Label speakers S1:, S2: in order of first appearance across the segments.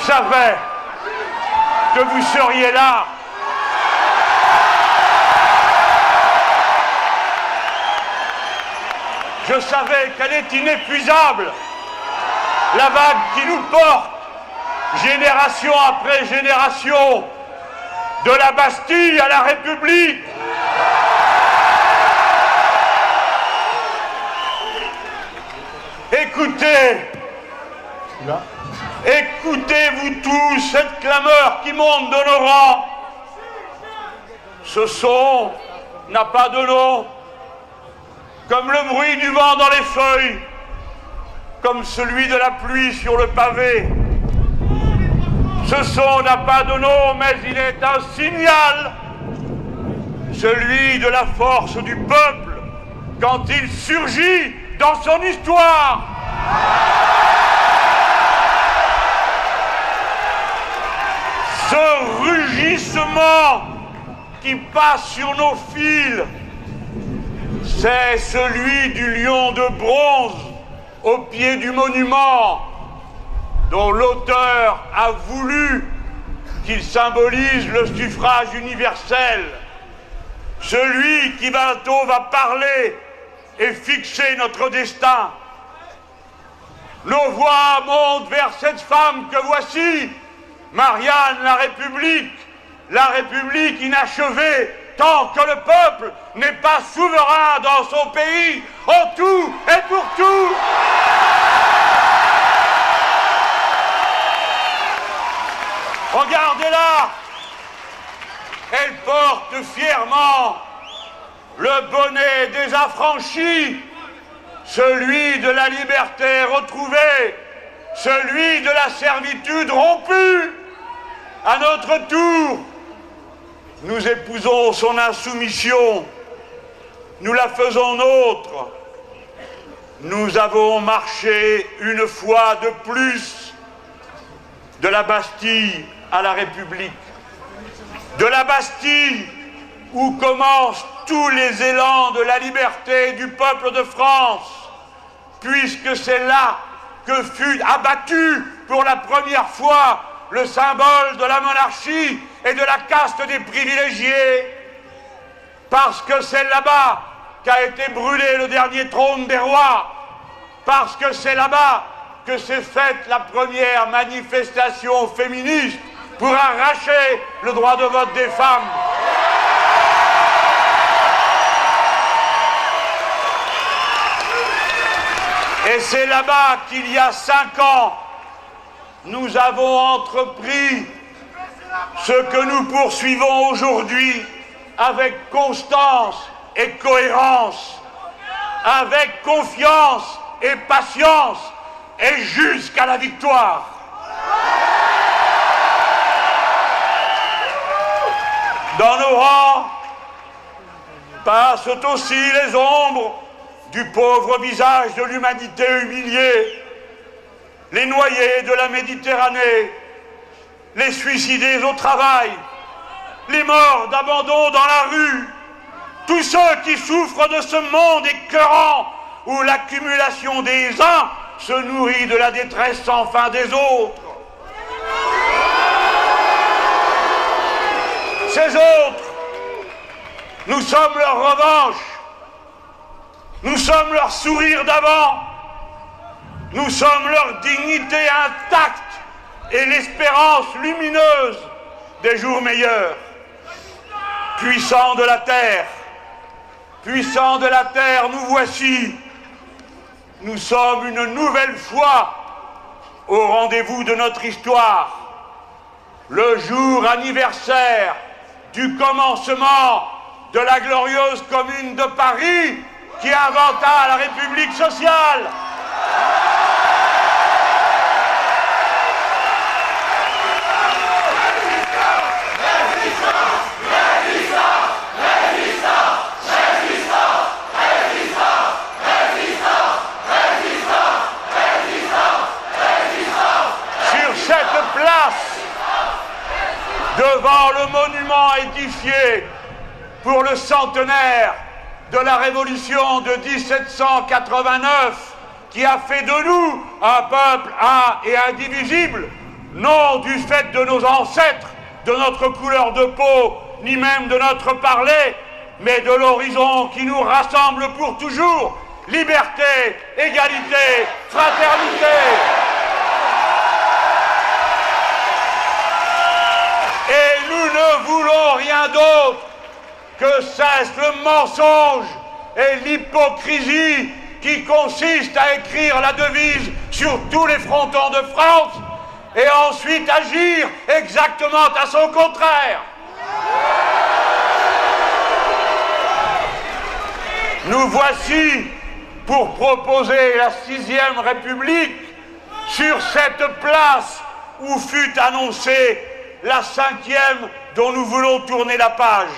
S1: savais que vous seriez là. Je savais qu'elle est inépuisable, la vague qui nous porte, génération après génération, de la Bastille à la République. Écoutez-vous tous cette clameur qui monte de nos rangs. Ce son n'a pas de nom, comme le bruit du vent dans les feuilles, comme celui de la pluie sur le pavé. Ce son n'a pas de nom, mais il est un signal, celui de la force du peuple quand il surgit dans son histoire. Ce rugissement qui passe sur nos fils, c'est celui du lion de bronze au pied du monument, dont l'auteur a voulu qu'il symbolise le suffrage universel. Celui qui bientôt va parler et fixer notre destin. Nos voix montent vers cette femme que voici, Marianne la République inachevée, tant que le peuple n'est pas souverain dans son pays, en tout et pour tout. Regardez-la, elle porte fièrement le bonnet des affranchis, celui de la liberté retrouvée, celui de la servitude rompue. À notre tour, nous épousons son insoumission, nous la faisons nôtre. Nous avons marché une fois de plus de la Bastille à la République. De la Bastille où commencent tous les élans de la liberté du peuple de France, puisque c'est là que fut abattu pour la première fois le symbole de la monarchie et de la caste des privilégiés, parce que c'est là-bas qu'a été brûlé le dernier trône des rois, parce que c'est là-bas que s'est faite la première manifestation féministe pour arracher le droit de vote des femmes. Et c'est là-bas qu'il y a 5 ans, nous avons entrepris ce que nous poursuivons aujourd'hui avec constance et cohérence, avec confiance et patience, et jusqu'à la victoire. Dans nos rangs passent aussi les ombres du pauvre visage de l'humanité humiliée, les noyés de la Méditerranée, les suicidés au travail, les morts d'abandon dans la rue, tous ceux qui souffrent de ce monde écœurant où l'accumulation des uns se nourrit de la détresse sans fin des autres. Ces autres, nous sommes leur revanche, nous sommes leur sourire d'avant, nous sommes leur dignité intacte et l'espérance lumineuse des jours meilleurs. Puissants de la terre, nous voici. Nous sommes une nouvelle fois au rendez-vous de notre histoire. Le jour anniversaire du commencement de la glorieuse Commune de Paris qui inventa la République sociale. Devant le monument édifié pour le centenaire de la Révolution de 1789, qui a fait de nous un peuple un et indivisible, non du fait de nos ancêtres, de notre couleur de peau, ni même de notre parler, mais de l'horizon qui nous rassemble pour toujours. Liberté, égalité, fraternité. Et nous ne voulons rien d'autre que cesse le mensonge et l'hypocrisie qui consiste à écrire la devise sur tous les frontons de France et ensuite agir exactement à son contraire. Nous voici pour proposer la 6e République sur cette place où fut annoncée la 5e dont nous voulons tourner la page.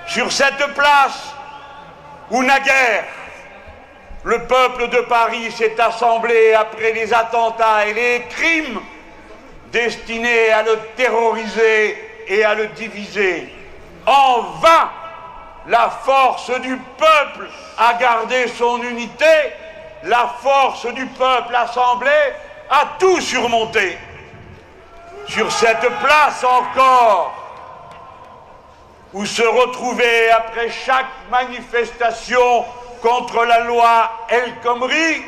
S1: Sur cette place où naguère le peuple de Paris s'est assemblé après les attentats et les crimes destinés à le terroriser et à le diviser. En vain, la force du peuple a gardé son unité, la force du peuple assemblé a tout surmonté. Sur cette place encore, où se retrouvaient après chaque manifestation contre la loi El Khomri,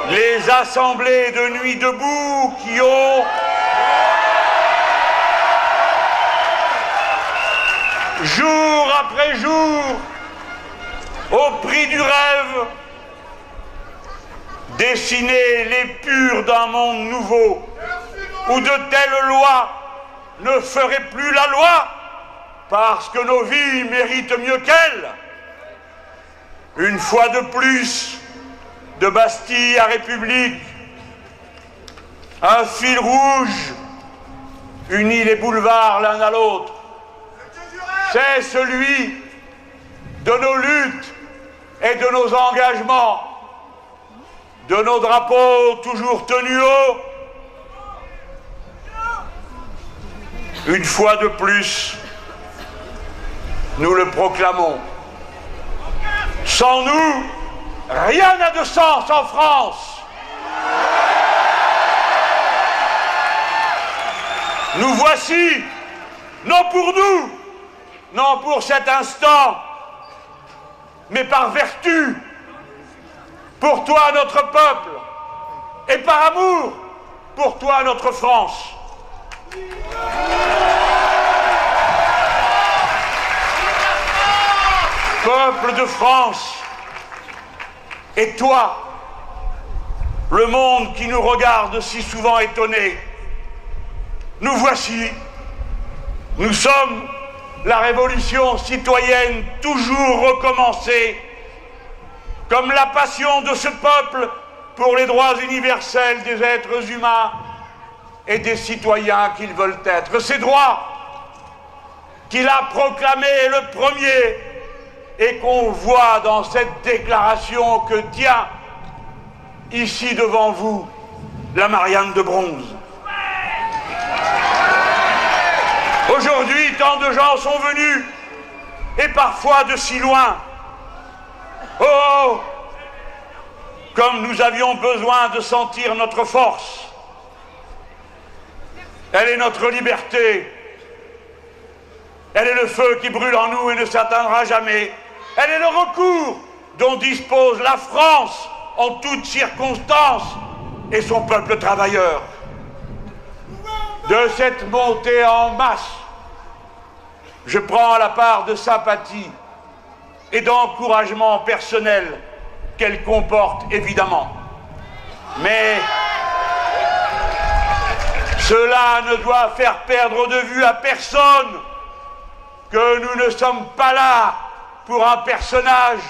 S1: les assemblées de Nuit debout qui ont jour après jour, au prix du rêve, dessiné les purs d'un monde nouveau, où de telles lois ne feraient plus la loi, parce que nos vies méritent mieux qu'elles. Une fois de plus, de Bastille à République, un fil rouge unit les boulevards l'un à l'autre. C'est celui de nos luttes et de nos engagements, de nos drapeaux toujours tenus haut. Une fois de plus, nous le proclamons. Sans nous, rien n'a de sens en France. Nous voici, non pour nous, non pour cet instant, mais par vertu, pour toi notre peuple, et par amour, pour toi notre France. Peuple de France, et toi, le monde qui nous regarde si souvent étonné, nous voici, nous sommes la révolution citoyenne toujours recommencée, comme la passion de ce peuple pour les droits universels des êtres humains et des citoyens qu'ils veulent être. Ces droits qu'il a proclamés le premier et qu'on voit dans cette déclaration que tient ici devant vous la Marianne de bronze. Aujourd'hui, tant de gens sont venus, et parfois de si loin. Oh, comme nous avions besoin de sentir notre force. Elle est notre liberté. Elle est le feu qui brûle en nous et ne s'éteindra jamais. Elle est le recours dont dispose la France en toutes circonstances et son peuple travailleur. De cette montée en masse, je prends la part de sympathie et d'encouragement personnel qu'elle comporte évidemment. Mais cela ne doit faire perdre de vue à personne que nous ne sommes pas là pour un personnage,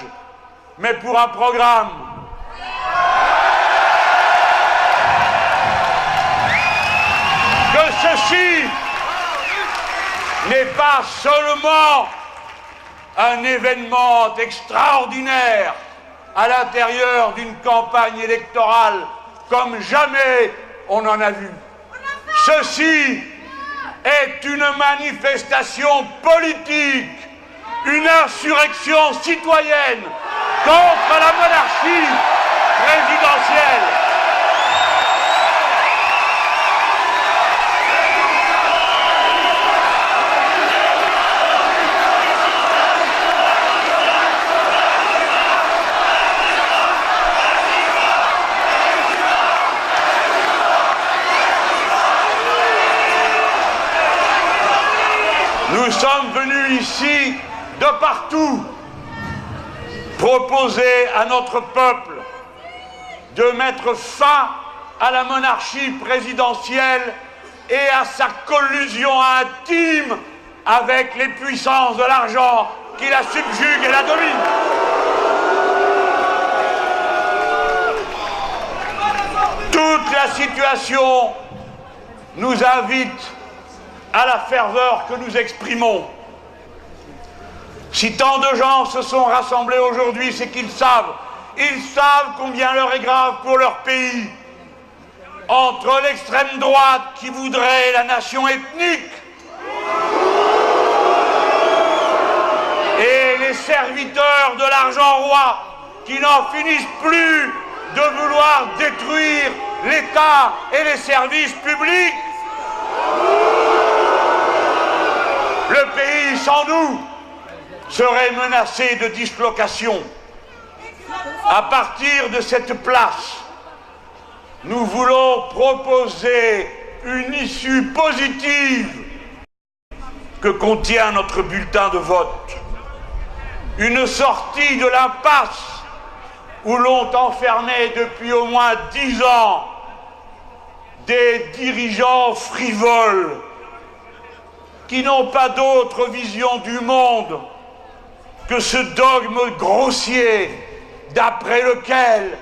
S1: mais pour un programme. Que ceci n'est pas seulement un événement extraordinaire à l'intérieur d'une campagne électorale comme jamais on en a vu. Ceci est une manifestation politique, une insurrection citoyenne contre la monarchie présidentielle. Nous sommes venus ici de partout proposer à notre peuple de mettre fin à la monarchie présidentielle et à sa collusion intime avec les puissances de l'argent qui la subjuguent et la dominent. Toute la situation nous invite à la ferveur que nous exprimons. Si tant de gens se sont rassemblés aujourd'hui, c'est qu'ils savent combien l'heure est grave pour leur pays. Entre l'extrême droite qui voudrait la nation ethnique et les serviteurs de l'argent roi qui n'en finissent plus de vouloir détruire l'État et les services publics, le pays sans nous serait menacé de dislocation. À partir de cette place, nous voulons proposer une issue positive que contient notre bulletin de vote. Une sortie de l'impasse où l'ont enfermé depuis au moins 10 ans des dirigeants frivoles qui n'ont pas d'autre vision du monde que ce dogme grossier d'après lequel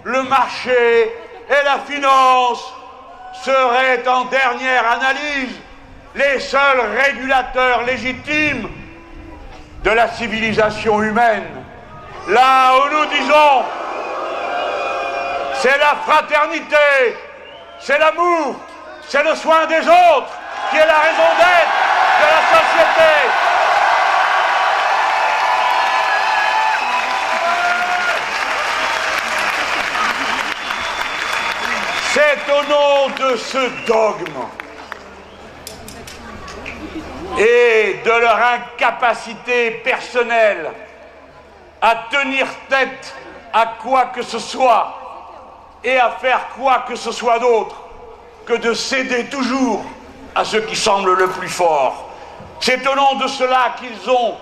S1: le marché et la finance seraient en dernière analyse les seuls régulateurs légitimes de la civilisation humaine. Là où nous disons, c'est la fraternité, c'est l'amour, c'est le soin des autres qui est la raison d'être de la société. C'est au nom de ce dogme et de leur incapacité personnelle à tenir tête à quoi que ce soit et à faire quoi que ce soit d'autre que de céder toujours à ce qui semble le plus fort. C'est au nom de cela qu'ils ont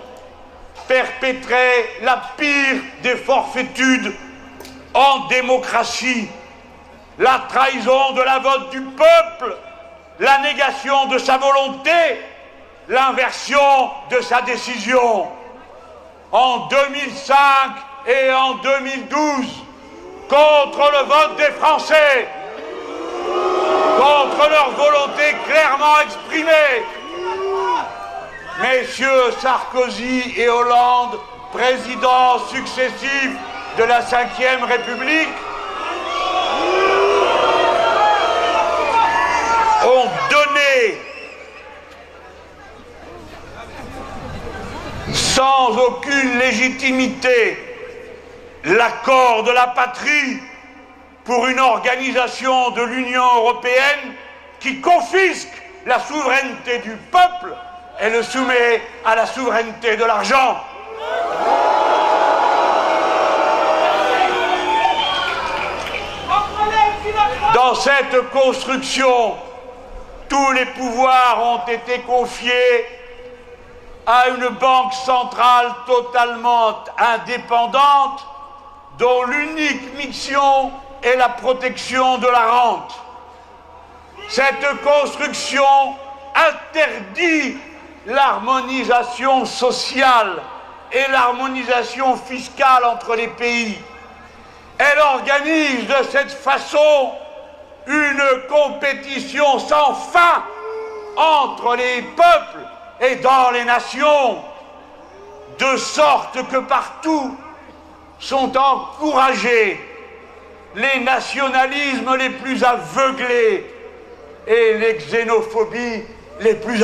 S1: perpétré la pire des forfaitudes en démocratie, la trahison de la vote du peuple, la négation de sa volonté, l'inversion de sa décision. En 2005 et en 2012, contre le vote des Français, contre leur volonté clairement exprimée, messieurs Sarkozy et Hollande, présidents successifs de la Ve République, ont donné sans aucune légitimité l'accord de la patrie pour une organisation de l'Union européenne qui confisque la souveraineté du peuple et le soumet à la souveraineté de l'argent. Dans cette construction, tous les pouvoirs ont été confiés à une banque centrale totalement indépendante dont l'unique mission est la protection de la rente. Cette construction interdit l'harmonisation sociale et l'harmonisation fiscale entre les pays. Elle organise de cette façon une compétition sans fin entre les peuples et dans les nations, de sorte que partout sont encouragés les nationalismes les plus aveuglés et les xénophobies les plus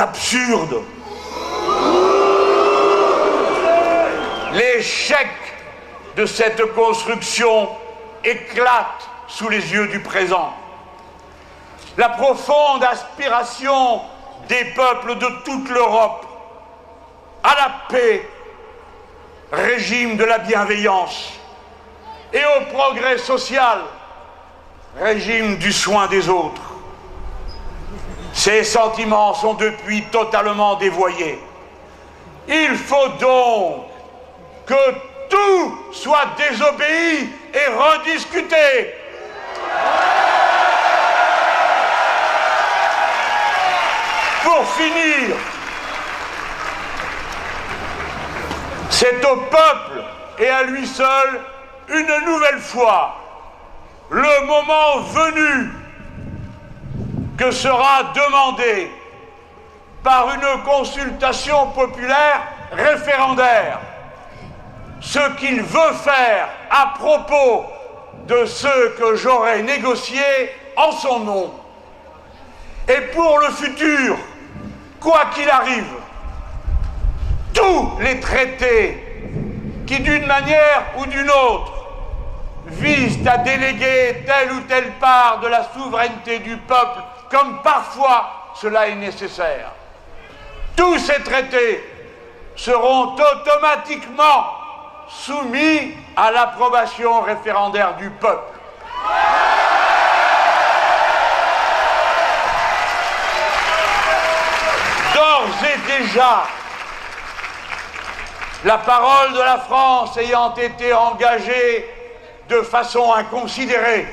S1: de cette construction éclate sous les yeux du présent. La profonde aspiration des peuples de toute l'Europe à la paix, régime de la bienveillance, et au progrès social, régime du soin des autres. Ces sentiments sont depuis totalement dévoyés. Il faut donc que tout soit désobéi et rediscuté. Pour finir, c'est au peuple et à lui seul, une nouvelle fois, le moment venu, que sera demandé par une consultation populaire référendaire ce qu'il veut faire à propos de ce que j'aurai négocié en son nom. Et pour le futur, quoi qu'il arrive, tous les traités qui, d'une manière ou d'une autre, visent à déléguer telle ou telle part de la souveraineté du peuple, comme parfois cela est nécessaire, tous ces traités seront automatiquement soumis à l'approbation référendaire du peuple. D'ores et déjà, la parole de la France ayant été engagée de façon inconsidérée,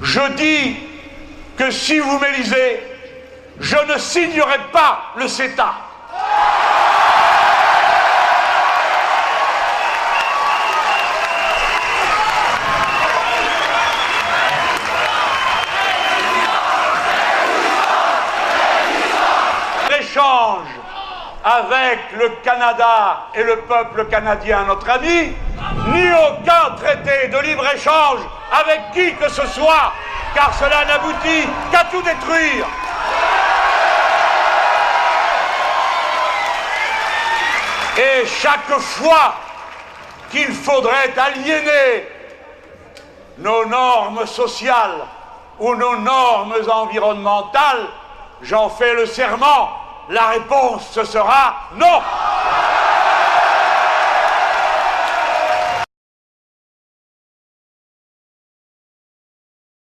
S1: je dis que si vous m'élisez, je ne signerai pas le CETA. L'échange avec le Canada et le peuple canadien, notre ami, ni aucun traité de libre-échange avec qui que ce soit, car cela n'aboutit qu'à tout détruire. Et chaque fois qu'il faudrait aliéner nos normes sociales ou nos normes environnementales, j'en fais le serment, la réponse ce sera non.